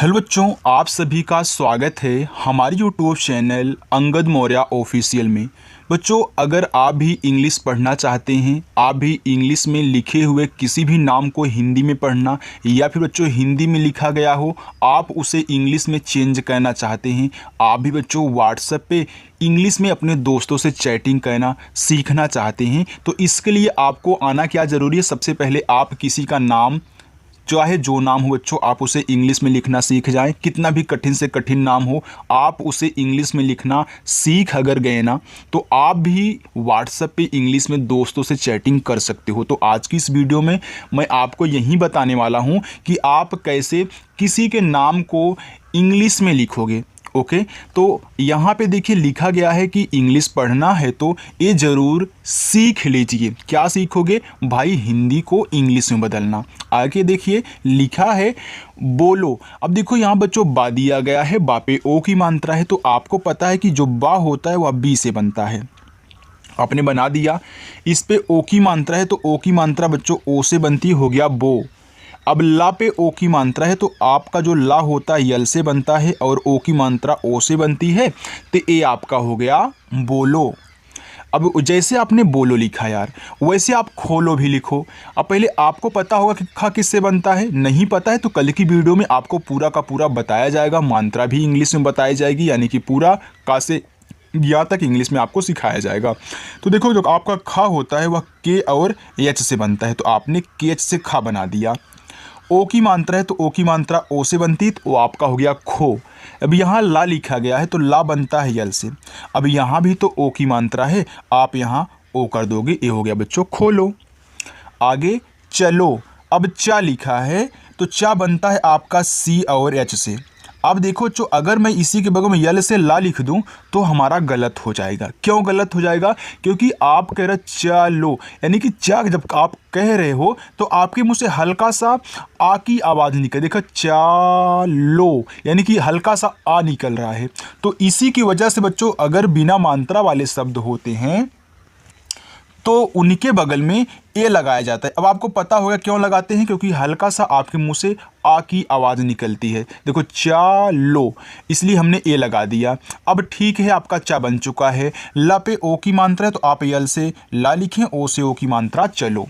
Hello बच्चों, आप सभी का स्वागत है हमारी YouTube channel Angad Maurya official में। बच्चों, अगर आप भी इंग्लिश पढ़ना चाहते हैं, आप भी इंग्लिश में लिखे हुए किसी भी नाम को हिंदी में पढ़ना, या फिर बच्चों हिंदी में लिखा गया हो आप उसे इंग्लिश में चेंज करना चाहते हैं, आप भी बच्चों व्हाट्सएप पे इंग्लिश में अपने दोस्तों से चैटिंग करना सीखना चाहते हैं, तो इसके लिए आपको आना क्या ज़रूरी है। सबसे पहले आप किसी का नाम, चाहे जो नाम हो बच्चों, आप उसे इंग्लिश में लिखना सीख जाएं। कितना भी कठिन से कठिन नाम हो, आप उसे इंग्लिश में लिखना सीख अगर गए ना, तो आप भी व्हाट्सएप पे इंग्लिश में दोस्तों से चैटिंग कर सकते हो। तो आज की इस वीडियो में मैं आपको यही बताने वाला हूँ कि आप कैसे किसी के नाम को इंग्लिश में लिखोगे। ओके, तो यहाँ पे देखिए लिखा गया है कि इंग्लिश पढ़ना है तो ये ज़रूर सीख लीजिए। क्या सीखोगे भाई? हिंदी को इंग्लिश में बदलना। आगे देखिए लिखा है बोलो। अब देखो यहाँ बच्चों बा दिया गया है, बा पे ओ की मात्रा है, तो आपको पता है कि जो बा होता है वह बी से बनता है। आपने बना दिया। इस पे ओ की मात्रा है तो ओ की मात्रा बच्चों ओ से बनती हो गया बो। अब ला पे ओ की मात्रा है तो आपका जो ला होता है यल से बनता है और ओ की मात्रा ओ से बनती है, तो ये आपका हो गया बोलो। अब जैसे आपने बोलो लिखा यार, वैसे आप खोलो भी लिखो। अब पहले आपको पता होगा कि खा किससे बनता है, नहीं पता है तो कल की वीडियो में आपको पूरा का पूरा बताया जाएगा। मात्रा भी इंग्लिश में बताई जाएगी, यानी कि पूरा का से या तक इंग्लिश में आपको सिखाया जाएगा। तो देखो जो आपका खा होता है वह के और एच से बनता है, तो आपने के एच से खा बना दिया। ओ की मात्रा है तो ओ की मात्रा ओ से बनती है, तो वो आपका हो गया खो। अब यहाँ ला लिखा गया है तो ला बनता है यल से। अब यहाँ भी तो ओ की मात्रा है, आप यहाँ ओ कर दोगे, ये हो गया बच्चों खोलो। आगे चलो। अब चा लिखा है तो चा बनता है आपका सी और एच से। अब देखो जो अगर मैं इसी के बगल में यल से ला लिख दूं तो हमारा गलत हो जाएगा। क्यों गलत हो जाएगा? क्योंकि आप कह रहे चलो, यानी कि चा जब आप कह रहे हो तो आपके मुंह से हल्का सा आ की आवाज़ निकल। देखो चालो, यानी कि हल्का सा आ निकल रहा है। तो इसी की वजह से बच्चों अगर बिना मात्रा वाले शब्द होते हैं तो उनके बगल में ए लगाया जाता है। अब आपको पता होगा क्यों लगाते हैं, क्योंकि हल्का सा आपके मुंह से आ की आवाज़ निकलती है। देखो चालो, इसलिए हमने ए लगा दिया। अब ठीक है, आपका चा बन चुका है। ला पे ओ की मात्रा है तो आप यल से ला लिखें, ओ से ओ की मात्रा चलो।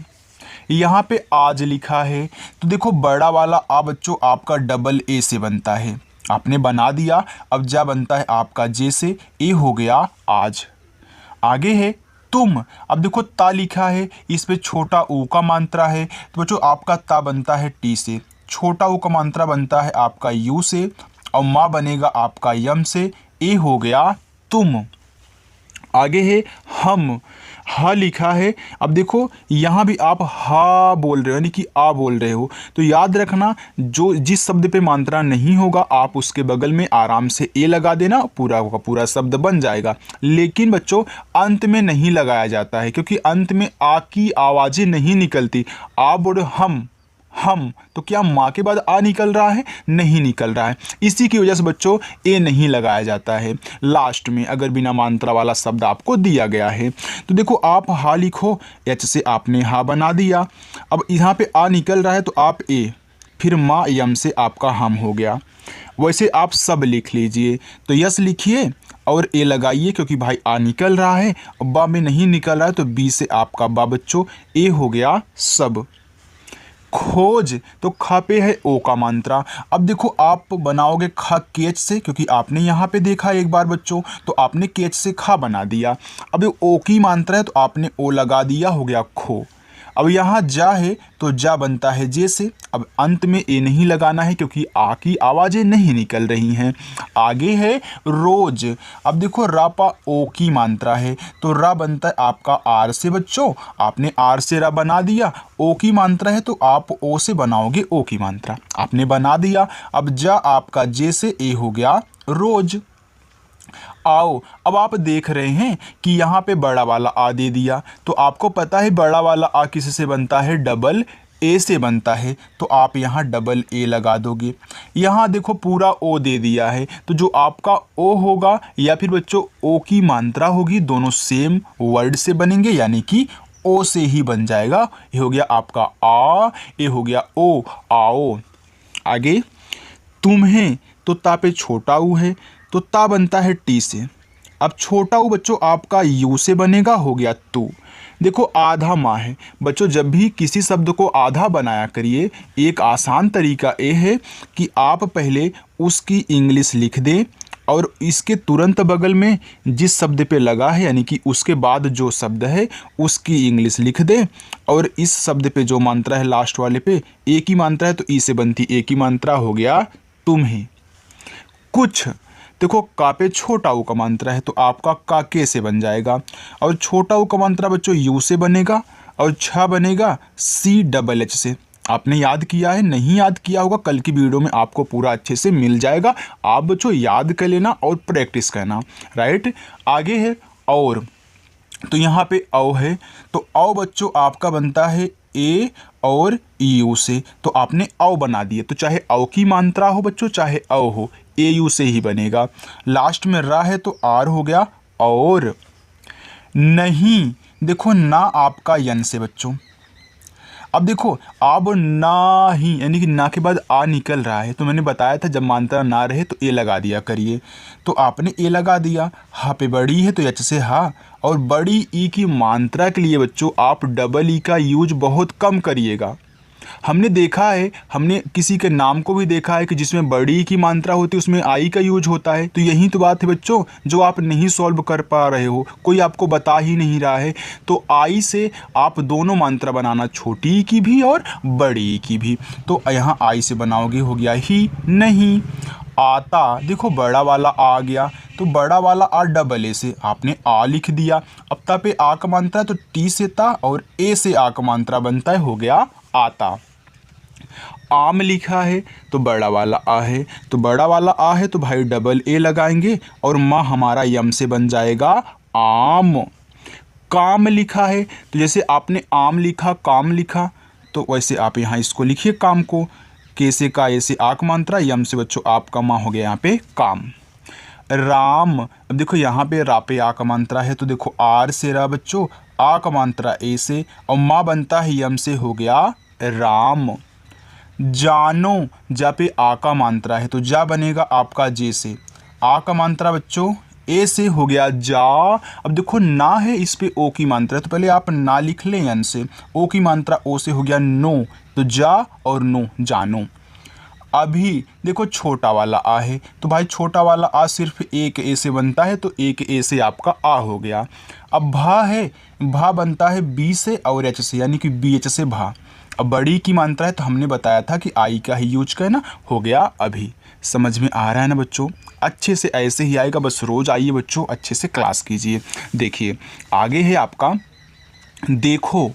यहाँ पे आज लिखा है तो देखो बड़ा वाला आ बच्चों आपका डबल ए से बनता है, आपने बना दिया। अब जा बनता है आपका जे से, ए हो गया आज। आगे है तुम। अब देखो ता लिखा है, इस पे छोटा ऊ का मात्रा है तो बच्चों आपका ता बनता है टी से, छोटा ऊ का मात्रा बनता है आपका यू से, और माँ बनेगा आपका यम से, ए हो गया तुम। आगे है हम। हा लिखा है। अब देखो यहाँ भी आप हा बोल रहे हो, यानी कि आ बोल रहे हो, तो याद रखना जो जिस शब्द पे मात्रा नहीं होगा आप उसके बगल में आराम से ए लगा देना, पूरा का पूरा शब्द बन जाएगा। लेकिन बच्चों अंत में नहीं लगाया जाता है, क्योंकि अंत में आ की आवाज़ें नहीं निकलती। आप बोलो हम, तो क्या माँ के बाद आ निकल रहा है? नहीं निकल रहा है। इसी की वजह से बच्चों ए नहीं लगाया जाता है लास्ट में, अगर बिना मात्रा वाला शब्द आपको दिया गया है। तो देखो आप हा लिखो, एच से आपने हा बना दिया। अब यहाँ पे आ निकल रहा है तो आप ए, फिर माँ यम से आपका हम हो गया। वैसे आप सब लिख लीजिए, तो यस लिखिए और ए लगाइए, क्योंकि भाई आ निकल रहा है, बा में नहीं निकल रहा है, तो बी से आपका बा बच्चों, ए हो गया सब। खोज, तो खा पे है ओ का मात्रा। अब देखो आप बनाओगे खा केच से, क्योंकि आपने यहाँ पे देखा एक बार बच्चों, तो आपने केच से खा बना दिया। अब ओ की मात्रा है तो आपने ओ लगा दिया, हो गया खो। अब यहाँ जा है तो जा बनता है जे से। अब अंत में ए नहीं लगाना है, क्योंकि आ की आवाज़ें नहीं निकल रही हैं। आगे है रोज। अब देखो रा पा ओ की मात्रा है तो रा बनता है आपका आर से बच्चों, आपने आर से रा बना दिया। ओ की मात्रा है तो आप ओ से बनाओगे ओ की मात्रा, आपने बना दिया। अब जा आपका जे से ए हो गया रोज। आओ। अब आप देख रहे हैं कि यहाँ पे बड़ा वाला आ दे दिया, तो आपको पता है बड़ा वाला आ किससे बनता है? डबल ए से बनता है, तो आप यहाँ डबल ए लगा दोगे। यहाँ देखो पूरा ओ दे दिया है, तो जो आपका ओ होगा या फिर बच्चों ओ की मात्रा होगी, दोनों सेम वर्ड से बनेंगे, यानी कि ओ से ही बन जाएगा। ये हो गया आपका आ, ये हो गया ओ, आओ। आगे तुम्हें, तो ता पे छोटा ऊ है तो ता बनता है टी से। अब छोटा ऊ बच्चों आपका यू से बनेगा, हो गया तू। देखो आधा माँ है बच्चों, जब भी किसी शब्द को आधा बनाया करिए, एक आसान तरीका ये है कि आप पहले उसकी इंग्लिश लिख दें और इसके तुरंत बगल में जिस शब्द पे लगा है यानी कि उसके बाद जो शब्द है उसकी इंग्लिश लिख दें, और इस शब्द पे जो मात्रा है लास्ट वाले पे एक ही मात्रा है तो ई से बनती एक ही मात्रा, हो गया तुम्हें। कुछ, देखो का पे छोटा ऊ का मात्रा है तो आपका का के से बन जाएगा, और छोटा ऊ का मात्रा बच्चों यू से बनेगा और छ बनेगा सी डबल एच से। आपने याद किया है? नहीं याद किया होगा, कल की वीडियो में आपको पूरा अच्छे से मिल जाएगा। आप बच्चों याद कर लेना और प्रैक्टिस करना, राइट। आगे है और, तो यहाँ पे औ है तो औ बच्चों आपका बनता है ए और यू से, तो आपने औ बना दिए। तो चाहे औ की मात्रा हो बच्चों चाहे औ हो, ए यू से ही बनेगा। लास्ट में रा है तो आर हो गया और। नहीं, देखो ना आपका यन से बच्चों। अब देखो अब ना ही यानी कि ना के बाद आ निकल रहा है, तो मैंने बताया था जब मात्रा ना रहे तो ए लगा दिया करिए, तो आपने ए लगा दिया। हा पे बड़ी है तो एच से हा, और बड़ी ई की मात्रा के लिए बच्चों आप डबल ई का यूज बहुत कम करिएगा। हमने देखा है, हमने किसी के नाम को भी देखा है कि जिसमें बड़ी की मात्रा होती है उसमें आई का यूज होता है। तो यही तो बात है बच्चों जो आप नहीं सॉल्व कर पा रहे हो, कोई आपको बता ही नहीं रहा है। तो आई से आप दोनों मात्रा बनाना, छोटी की भी और बड़ी की भी। तो यहाँ आई से बनाओगे, हो गया ही नहीं। आता, देखो बड़ा वाला आ गया तो बड़ा वाला आ डबल ए से आपने आ लिख दिया। अब ता पे आ का मात्रा है तो टी से ता और ए से आ का मात्रा बनता है, हो गया आता। आम लिखा है तो बड़ा वाला आ है, तो बड़ा वाला आ है तो भाई डबल ए लगाएंगे और माँ हमारा यम से बन जाएगा आम। काम लिखा है तो जैसे आपने आम लिखा काम लिखा, तो वैसे आप यहाँ इसको लिखिए काम को। के से का, ए से आक मात्रा, यम से बच्चों आपका माँ हो गया यहाँ पे काम। राम, अब देखो यहाँ पे रा पे आ का मात्रा है तो देखो आर से रा बच्चों, आ का मात्रा ए से और माँ बनता है यम से, हो गया राम। जानो, जा पे आ का मात्रा है तो जा बनेगा आपका जे से, आ का मात्रा बच्चों ए से, हो गया जा। अब देखो ना है इस पे ओ की मात्रा है तो पहले आप ना लिख लें यन से, ओ की मात्रा ओ से, हो गया नो, तो जा और नो जानो। अभी देखो छोटा वाला आ है तो भाई छोटा वाला आ सिर्फ एक ए से बनता है तो एक ए से आपका आ हो गया। अब भा है, भा बनता है बी से और एच से यानी कि बी एच से भा। अब बड़ी की मात्रा है तो हमने बताया था कि आई का ही यूज करना, हो गया अभी। समझ में आ रहा है ना बच्चों? अच्छे से ऐसे ही आएगा, बस रोज़ आइए बच्चों, अच्छे से क्लास कीजिए। देखिए आगे है आपका देखो,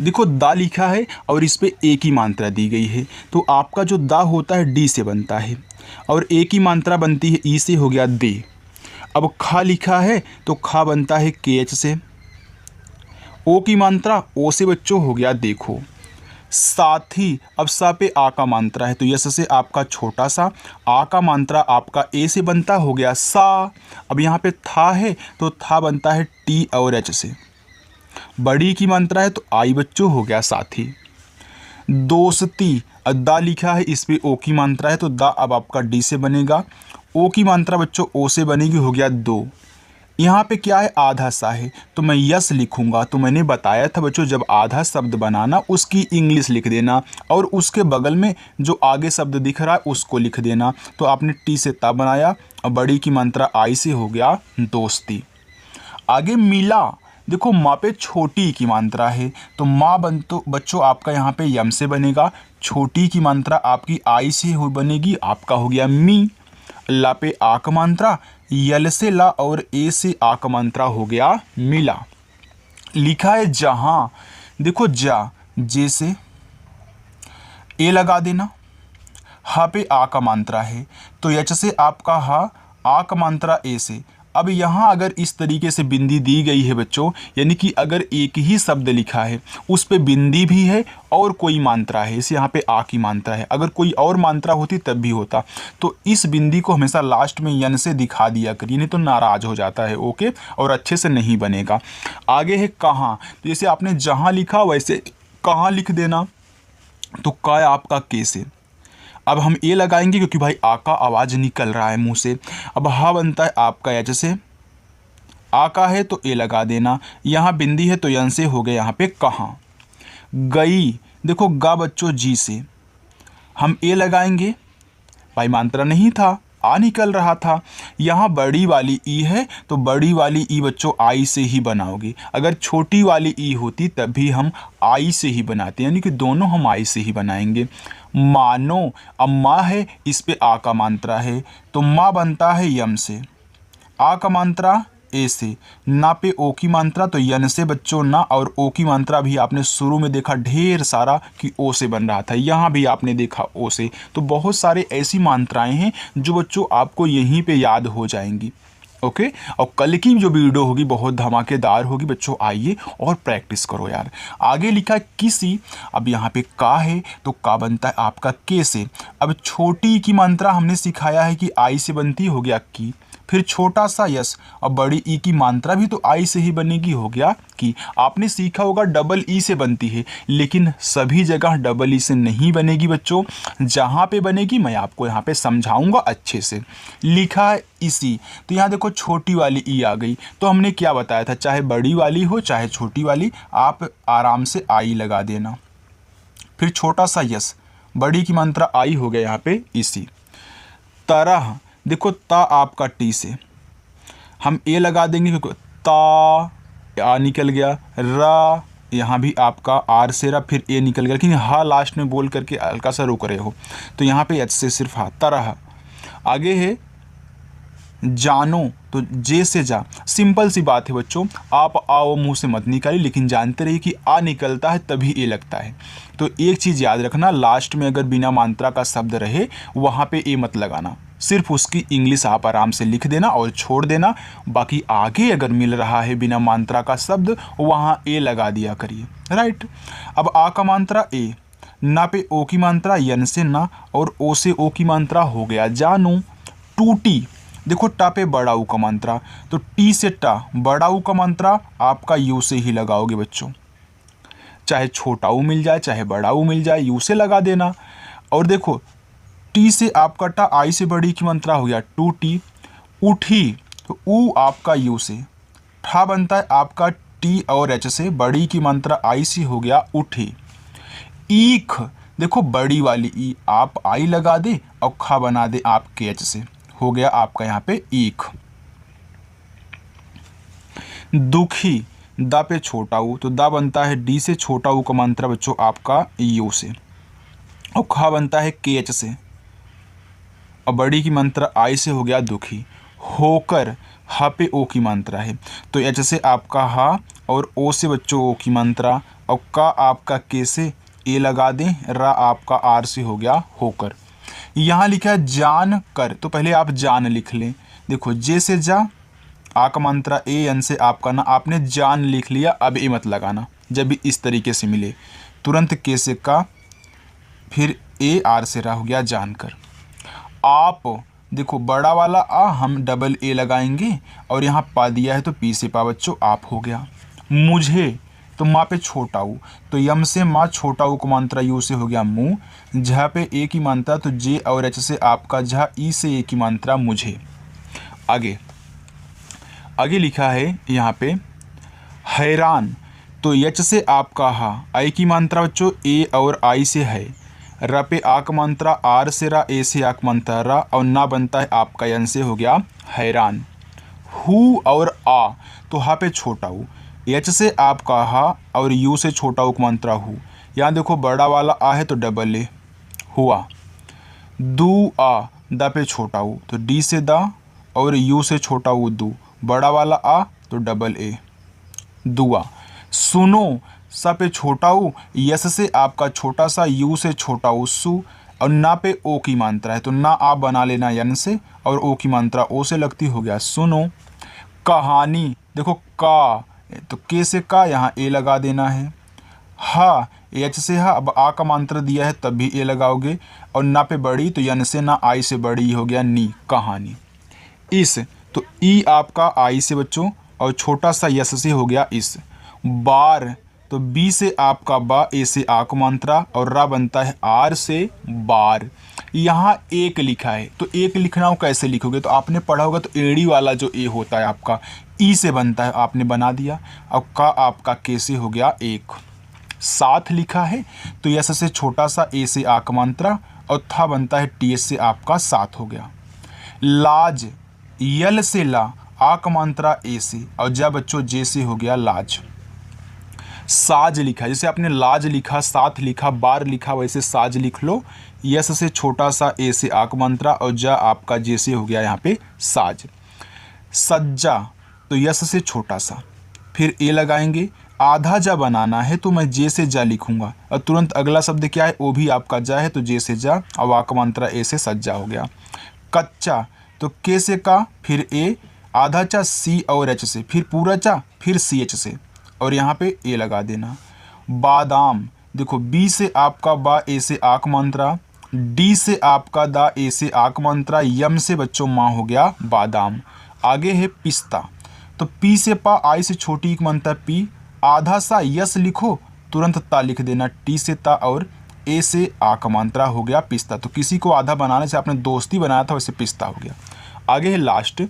देखो दा लिखा है और इस पे ए की मात्रा दी गई है तो आपका जो दा होता है डी से बनता है और ए की मात्रा बनती है ई से, हो गया दे। अब खा लिखा है तो खा बनता है के एच से, ओ की मात्रा ओ से बच्चों, हो गया देखो। साथी, अब सा पे आ का मात्रा है तो यस से आपका छोटा सा, आ का मात्रा आपका ए से बनता, हो गया सा। अब यहाँ पे था है तो था बनता है टी और एच से। बड़ी की मात्रा है तो आई बच्चों, हो गया साथी। दोस्ती, दा लिखा है इस पे ओ की मात्रा है तो दा अब आपका डी से बनेगा, ओ की मात्रा बच्चों ओ से बनेगी, हो गया दो। यहाँ पे क्या है आधा सा है तो मैं यस लिखूंगा। तो मैंने बताया था बच्चों जब आधा शब्द बनाना उसकी इंग्लिश लिख देना और उसके बगल में जो आगे शब्द दिख रहा है उसको लिख देना। तो आपने टी से ता बनाया और बड़ी की मात्रा आई से, हो गया दोस्ती। आगे मिला, देखो माँ पे छोटी की मात्रा है तो माँ तो बच्चों आपका यहाँ पे यम से बनेगा, छोटी की मात्रा आपकी आई से हो बनेगी, आपका हो गया मी। ला पे आ का मात्रा, यल से ला और ए से आ का मात्रा, हो गया मिला। लिखा है जहाँ, देखो जा, जे से ए लगा देना, हा पे आ का मात्रा है तो एच से आपका हा, आ का मात्रा ए से। अब यहाँ अगर इस तरीके से बिंदी दी गई है बच्चों, यानी कि अगर एक ही शब्द लिखा है उस पे बिंदी भी है और कोई मात्रा है, इसे यहाँ पे आ की मात्रा है, अगर कोई और मात्रा होती तब भी होता। तो इस बिंदी को हमेशा लास्ट में यन से दिखा दिया करिए, नहीं तो नाराज हो जाता है, ओके, और अच्छे से नहीं बनेगा। आगे है कहाँ, तो जैसे आपने जहाँ लिखा वैसे कहाँ लिख देना, तो का आपका के से। अब हम ए लगाएंगे क्योंकि भाई आ का आवाज़ निकल रहा है मुंह से। अब हा बनता है आपका एच से, आ का है तो ए लगा देना, यहाँ बिंदी है तो यन से हो गया यहाँ पे कहाँ। गई, देखो गा बच्चों जी से, हम ए लगाएंगे, भाई मात्रा नहीं था, आ निकल रहा था। यहाँ बड़ी वाली ई है तो बड़ी वाली ई बच्चों आई से ही बनाओगे, अगर छोटी वाली ई होती तब भी हम आई से ही बनाते, यानी कि दोनों हम आई से ही बनाएंगे। मानो, अब माँ है इस पे आ का मात्रा है तो माँ बनता है यम से, आ का मात्रा ए से, ना पे ओ की मात्रा तो यन से बच्चों ना, और ओ की मात्रा भी आपने शुरू में देखा ढेर सारा कि ओ से बन रहा था, यहाँ भी आपने देखा ओ से। तो बहुत सारे ऐसी मात्राएं हैं जो बच्चों आपको यहीं पे याद हो जाएंगी। ओके, और कल की जो वीडियो होगी बहुत धमाकेदार होगी बच्चों, आइए और प्रैक्टिस करो यार। आगे लिखा है किसी, अब यहाँ पे का है तो का बनता है आपका के से। अब छोटी की मात्रा हमने सिखाया है कि आई से बनती, हो गया की, फिर छोटा सा यस, और बड़ी ई की मात्रा भी तो आई से ही बनेगी, हो गया की। आपने सीखा होगा डबल ई से बनती है, लेकिन सभी जगह डबल ई से नहीं बनेगी बच्चों, जहाँ पे बनेगी मैं आपको यहाँ पे समझाऊंगा अच्छे से। लिखा है इसी, तो यहाँ देखो छोटी वाली ई आ गई, तो हमने क्या बताया था, चाहे बड़ी वाली हो चाहे छोटी वाली, आप आराम से आई लगा देना। फिर छोटा सा यस, बड़ी की मात्रा आई, हो गया यहाँ पे इसी तरह। देखो ता आपका टी से, हम ए लगा देंगे क्योंकि ता आ निकल गया, रा यहाँ भी आपका आर से रा, फिर ए निकल गया, लेकिन हा लास्ट में बोल करके हल्का सा रोक रहे हो, तो यहाँ पे एच से सिर्फ हा, तरह। आगे है जानो, तो जे से जा, सिंपल सी बात है बच्चों, आप आओ मुंह से मत निकालिए, लेकिन जानते रहिए कि आ निकलता है तभी ए लगता है। तो एक चीज़ याद रखना, लास्ट में अगर बिना मात्रा का शब्द रहे वहाँ पे ए मत लगाना, सिर्फ उसकी इंग्लिश आप आराम से लिख देना और छोड़ देना। बाकी आगे अगर मिल रहा है बिना मात्रा का शब्द वहाँ ए लगा दिया करिए, राइट। अब आ का मात्रा ए, ना पे ओ की मात्रा यन से ना, और ओ से ओ की मात्रा हो गया जानो। टूटी, देखो टा पे बड़ा ऊ का मात्रा, तो टी से टा, बड़ा ऊ का मात्रा आपका यू से ही लगाओगे बच्चों, चाहे छोटा ऊ मिल जाए चाहे बड़ा ऊ मिल जाए, यू से लगा देना। और देखो टी से आपका टा, आई से बड़ी की मात्रा हो गया टूटी। उठी, तो ऊ आपका यू से, ठा बनता है आपका टी और एच से, बड़ी की मात्रा आई से, हो गया उठी। ईख, देखो बड़ी वाली ई आप आई लगा दे और खा बना दे आप के एच से, हो गया आपका यहाँ पे ईख। दुखी, दा पे छोटा ऊ, तो दा बनता है डी से, छोटा ऊ का मात्रा बच्चों आपका यू से, और खा बनता है के एच से, और बड़ी की मात्रा आई से, हो गया दुखी। होकर, हा पे ओ की मात्रा है तो एच से आपका हा, और ओ से बच्चों ओ की मात्रा, और का आपका के से ए लगा दें, रा आपका आर से, हो गया होकर। यहाँ लिखा है जान कर, तो पहले आप जान लिख लें। देखो जे से जा, आ का मात्रा ए, एन से आपका ना, आपने जान लिख लिया, अब ए मत लगाना। जब भी इस तरीके से मिले तुरंत के से का, फिर ए आर से रा, हो गया जानकर। आप, देखो बड़ा वाला आ हम डबल ए लगाएंगे, और यहाँ पा दिया है तो पी से पा बच्चों आप, हो गया। मुझे, तो माँ पे छोटा ऊ, तो यम से माँ, छोटा ऊ को मात्रा यू से, हो गया मुँह। झा पे ए की मात्रा, तो जे और एच से आपका झा, ई से ए की मात्रा मुझे। आगे आगे लिखा है यहाँ पे हैरान, तो एच से आपका हा, आई की मात्रा बच्चों ए और आई से है, र पे आ का मात्रा आर से रा, ए से आ का मात्रा रा, और ना बनता है आपका यन से, हो गया हैरान। हु और आ, तो हा पे छोटा ऊ, एच से आपका हा और यू से छोटा ऊ का मात्रा हु, यहाँ देखो बड़ा वाला आ है तो डबल ए, हुआ। दू आ, दा पे छोटा ऊ, तो डी से दा और यू से छोटा ऊ दू, बड़ा वाला आ तो डबल ए, दुआ। सुनो, सा पे छोटा ऊ, यस से आपका छोटा सा, यू से छोटा ऊ सु, और ना पे ओ की मात्रा है तो ना आप बना लेना यन से, और ओ की मात्रा ओ से लगती, हो गया सुनो। कहानी, देखो का, तो के से का, यहाँ ए लगा देना है। हा, एच से हा, अब आ का मात्रा दिया है तब भी ए लगाओगे, और ना पे बड़ी तो यन से ना, आई से बड़ी, हो गया नी, कहानी। इस, तो ई आपका आई से बच्चों, और छोटा सा यस से, हो गया इस। बार, तो बी से आपका बा, ए से आ को मात्रा, और रा बनता है आर से बार। यहाँ एक लिखा है तो एक लिखना हो कैसे लिखोगे, तो आपने पढ़ा होगा तो एड़ी वाला जो ए होता है आपका ई से बनता है, आपने बना दिया। अब का आपका कैसे हो गया एक। साथ लिखा है तो यस से छोटा सा ए से आकमांत्रा और था बनता है टी से आपका साथ हो गया। लाज यल से ला आकमांत्रा ए से और जब बच्चों जे से हो गया लाज। साज लिखा, जैसे आपने लाज लिखा, साथ लिखा, बार लिखा, वैसे साज लिख लो। यस से छोटा सा ए से आकमांत्रा और जा आपका जे से हो गया यहाँ पे साज। सज्जा तो यस से छोटा सा, फिर ए लगाएंगे। आधा जा बनाना है तो मैं जे से जा लिखूंगा और तुरंत अगला शब्द क्या है, वो भी आपका जा है तो जे से जा और आकमांत्रा ए से सज्जा हो गया। कच्चा तो के से का, फिर ए, आधा चा सी और एच से, फिर पूरा चा, फिर सी एच से और यहाँ पे ए लगा देना। बादाम देखो बी से आपका बा ए से आकमांत्रा, डी से आपका दा ए से आकमांत्रा, यम से बच्चों माँ हो गया बादाम। आगे है पिस्ता तो पी से पा आई से छोटी एक मंत्र पी, आधा सा यस लिखो तुरंत ता लिख देना, टी से ता और ए से आकमांत्रा हो गया पिस्ता। तो किसी को आधा बनाने से आपने दोस्ती बनाया था वैसे पिस्ता हो गया। आगे है लास्ट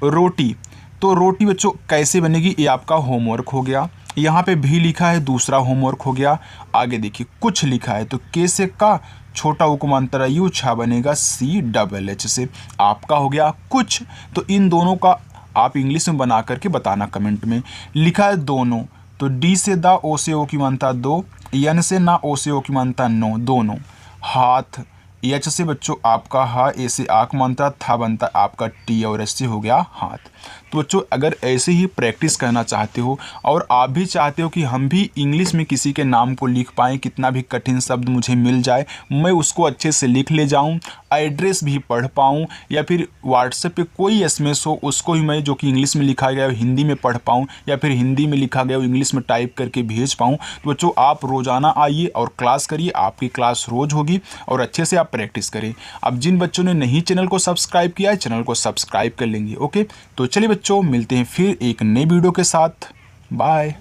रोटी, तो रोटी बच्चों कैसे बनेगी ये आपका होमवर्क हो गया। यहाँ पे भी लिखा है दूसरा होमवर्क हो गया। आगे देखिए कुछ लिखा है तो के से का, छोटा उपमांतरा यू छा बनेगा सी डबल एच से, आपका हो गया कुछ। तो इन दोनों का आप इंग्लिश में बना करके बताना कमेंट में। लिखा है दोनों तो डी से दा ओ से ओ की मानता दो, यन से ना ओ से ओ की मानता नो दोनों। हाथ एच से बच्चों आपका हा, ए से आक मानता था बनता आपका टी और एस से हो गया हाथ। तो बच्चों अगर ऐसे ही प्रैक्टिस करना चाहते हो और आप भी चाहते हो कि हम भी इंग्लिश में किसी के नाम को लिख पाएँ, कितना भी कठिन शब्द मुझे मिल जाए मैं उसको अच्छे से लिख ले जाऊँ, एड्रेस भी पढ़ पाऊँ, या फिर व्हाट्सएप पे कोई एसएमएस हो उसको ही मैं जो कि इंग्लिश में लिखा गया हो हिंदी में पढ़ पाऊँ, या फिर हिंदी में लिखा गया हो इंग्लिश में टाइप करके भेज पाऊँ। तो बच्चों आप रोज़ाना आइए और क्लास करिए, आपकी क्लास रोज़ होगी और अच्छे से आप प्रैक्टिस करें। अब जिन बच्चों ने नहीं चैनल को सब्सक्राइब किया है चैनल को सब्सक्राइब कर लेंगे। ओके तो चलिए बच्चों मिलते हैं फिर एक नई वीडियो के साथ। बाय।